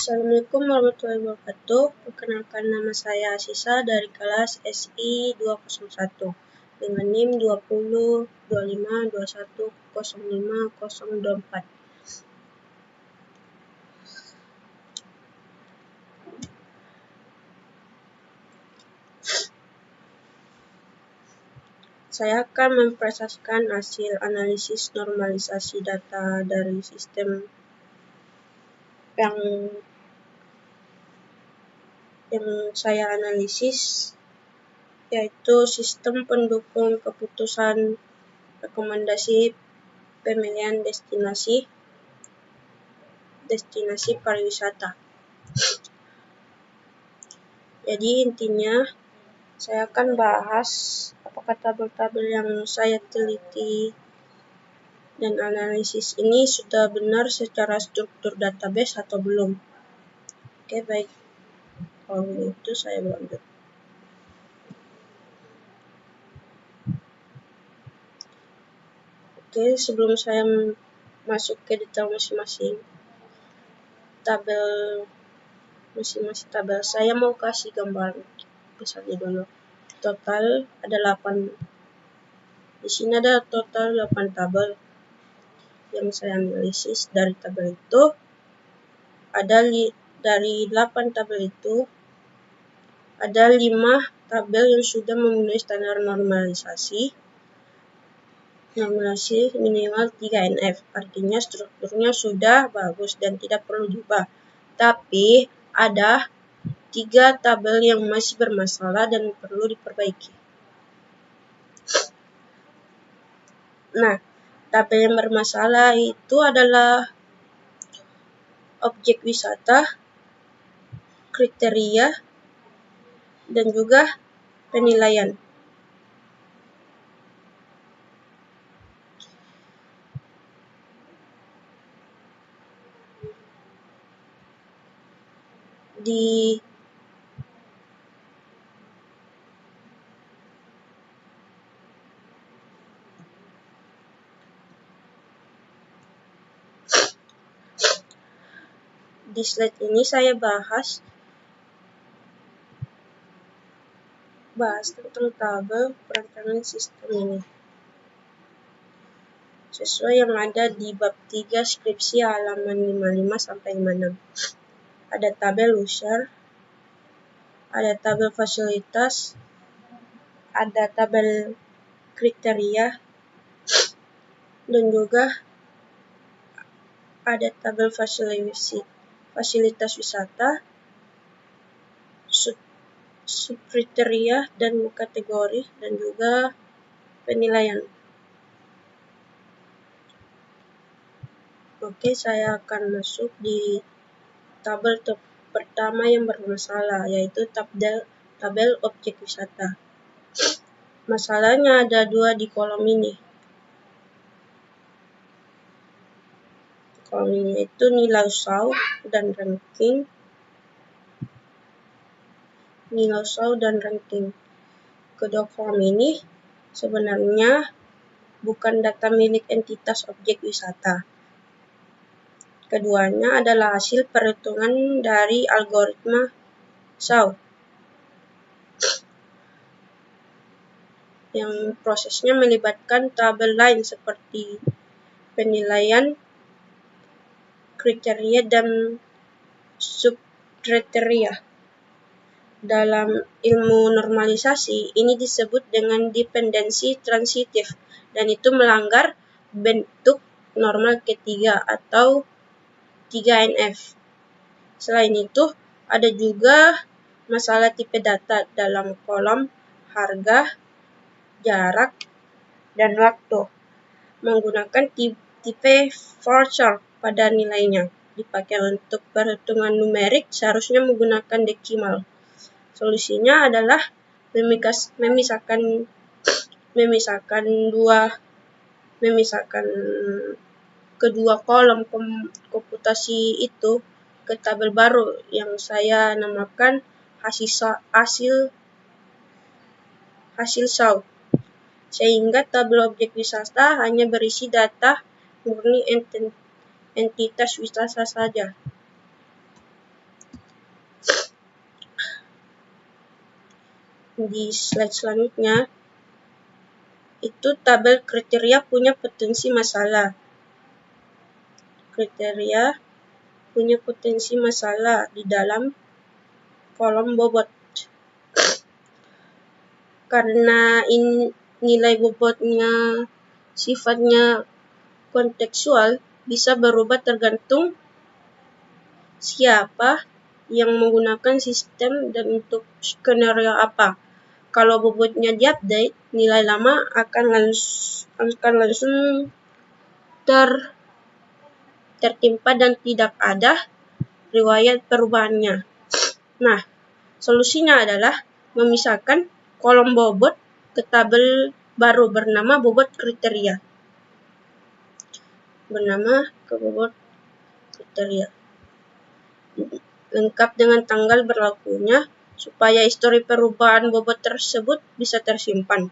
Assalamualaikum warahmatullahi wabarakatuh. Perkenalkan, nama saya Asisa dari kelas SI 201 dengan NIM 202521050024. Saya akan mempresentasikan hasil analisis normalisasi data dari sistem yang saya analisis, yaitu sistem pendukung keputusan rekomendasi pemilihan destinasi pariwisata. Jadi intinya saya akan bahas apakah tabel-tabel yang saya teliti dan analisis ini sudah benar secara struktur database atau belum. Oke, baik. Kalau begitu saya lanjut. Oke, sebelum saya masuk ke detail masing-masing tabel, saya mau kasih gambar besarnya dulu. Total ada 8. Di sini ada total 8 tabel yang saya analisis. Dari tabel itu dari 8 tabel itu ada 5 tabel yang sudah memenuhi standar normalisasi minimal 3 NF, artinya strukturnya sudah bagus dan tidak perlu diubah. Tapi ada 3 tabel yang masih bermasalah dan perlu diperbaiki. Nah, tabel yang bermasalah itu adalah objek wisata, kriteria, dan juga penilaian. Di slide ini saya bahas tentang tabel perancangan sistem ini, sesuai yang ada di bab 3 skripsi halaman 55-56. Ada tabel user, ada tabel fasilitas, ada tabel kriteria, dan juga ada tabel fasilitas wisata, subkriteria dan kategori, dan juga penilaian. Oke, saya akan masuk di tabel pertama yang bermasalah, yaitu tabel objek wisata. Masalahnya ada 2 di kolom ini. Kolom ini itu nilai SAU dan ranking. Kedua kolom ini sebenarnya bukan data milik entitas objek wisata. Keduanya adalah hasil perhitungan dari algoritma SAU yang prosesnya melibatkan tabel lain seperti penilaian, kriteria, dan subkriteria. Dalam ilmu normalisasi, ini disebut dengan dependensi transitif, dan itu melanggar bentuk normal ketiga atau 3NF. Selain itu, ada juga masalah tipe data dalam kolom harga, jarak, dan waktu. Menggunakan tipe voucher pada nilainya. Dipakai untuk perhitungan numerik seharusnya menggunakan desimal. Solusinya adalah memisahkan kedua kolom komputasi itu ke tabel baru yang saya namakan hasil SAU, sehingga tabel objek wisata hanya berisi data murni entitas wisata saja. di slide selanjutnya, itu tabel kriteria punya potensi masalah. Kriteria punya potensi masalah di dalam kolom bobot. Karena nilai bobotnya sifatnya kontekstual, bisa berubah tergantung siapa yang menggunakan sistem dan untuk skenario apa. Kalau bobotnya diupdate, nilai lama akan langsung tertimpa dan tidak ada riwayat perubahannya. Nah, solusinya adalah memisahkan kolom bobot ke tabel baru bernama bobot kriteria. Lengkap dengan tanggal berlakunya, supaya histori perubahan bobot tersebut bisa tersimpan.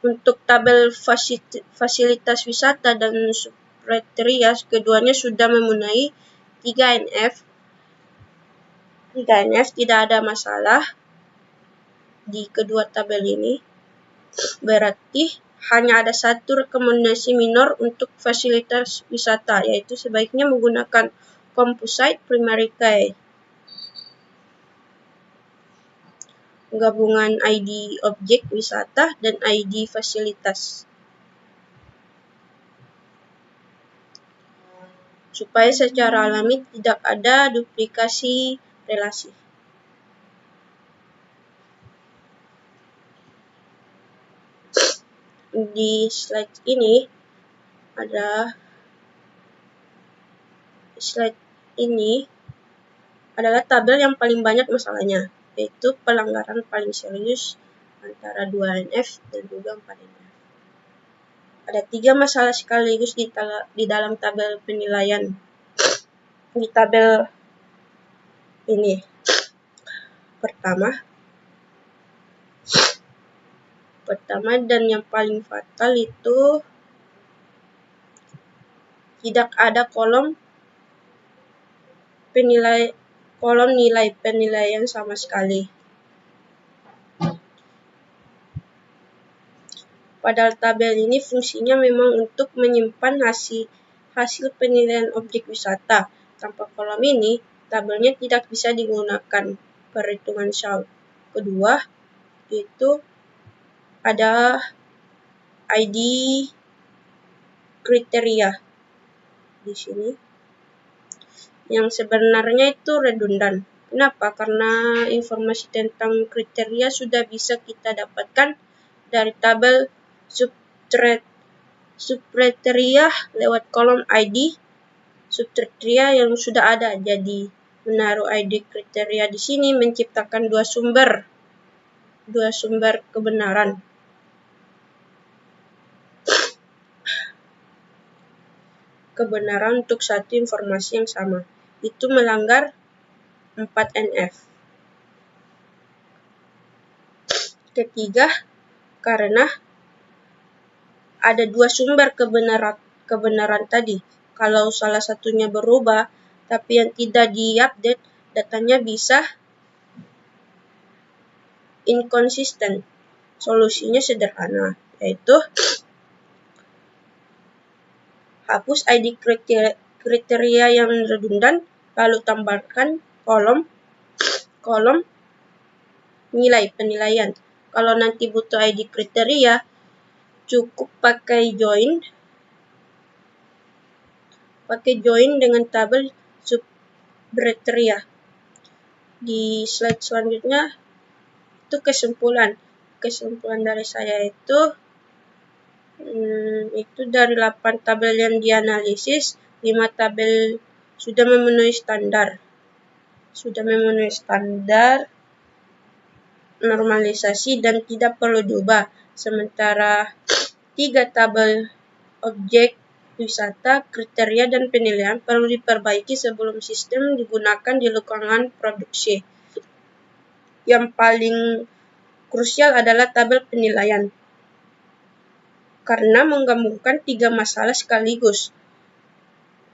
Untuk tabel fasilitas wisata dan subkriteria, keduanya sudah memenuhi 3NF. 3NF tidak ada masalah di kedua tabel ini. Berarti hanya ada satu rekomendasi minor untuk fasilitas wisata, yaitu sebaiknya menggunakan composite primary key, gabungan ID objek wisata dan ID fasilitas, supaya secara alami tidak ada duplikasi relasi. Di slide ini adalah tabel yang paling banyak masalahnya, yaitu pelanggaran paling serius antara 2NF dan juga 4NF. Ada 3 masalah sekaligus di dalam tabel penilaian. Di tabel ini, pertama dan yang paling fatal itu tidak ada kolom nilai penilaian sama sekali. Padahal tabel ini fungsinya memang untuk menyimpan hasil penilaian objek wisata. Tanpa kolom ini, tabelnya tidak bisa digunakan perhitungan SHAO. Kedua, itu ada ID kriteria di sini yang sebenarnya itu redundan. Kenapa? Karena informasi tentang kriteria sudah bisa kita dapatkan dari tabel subkriteria lewat kolom ID subkriteria yang sudah ada. Jadi, menaruh ID kriteria di sini menciptakan dua sumber kebenaran. Kebenaran untuk satu informasi yang sama. Itu melanggar 4NF. Ketiga, karena ada 2 sumber kebenaran tadi. Kalau salah satunya berubah, tapi yang tidak diupdate, datanya bisa inkonsisten. Solusinya sederhana, yaitu hapus ID kriteria yang redundan, lalu tambahkan kolom nilai penilaian. Kalau nanti butuh ID kriteria, cukup pakai join dengan tabel subkriteria. Di slide selanjutnya itu kesimpulan dari saya itu dari 8 tabel yang dianalisis, 5 tabel sudah memenuhi standar normalisasi dan tidak perlu diubah. Sementara 3 tabel objek wisata, kriteria, dan penilaian perlu diperbaiki sebelum sistem digunakan di lingkungan produksi. Yang paling krusial adalah tabel penilaian, karena menggabungkan 3 masalah sekaligus,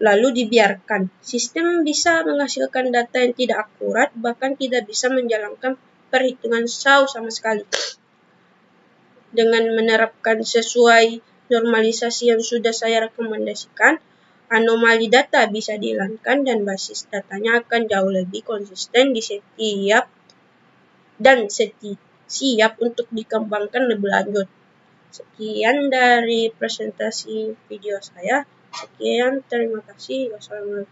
lalu dibiarkan. Sistem bisa menghasilkan data yang tidak akurat, bahkan tidak bisa menjalankan perhitungan SAO sama sekali. Dengan menerapkan sesuai normalisasi yang sudah saya rekomendasikan, anomali data bisa dihilangkan dan basis datanya akan jauh lebih konsisten di siap untuk dikembangkan lebih lanjut. Sekian dari presentasi video saya. Sekian, terima kasih. Wassalamualaikum.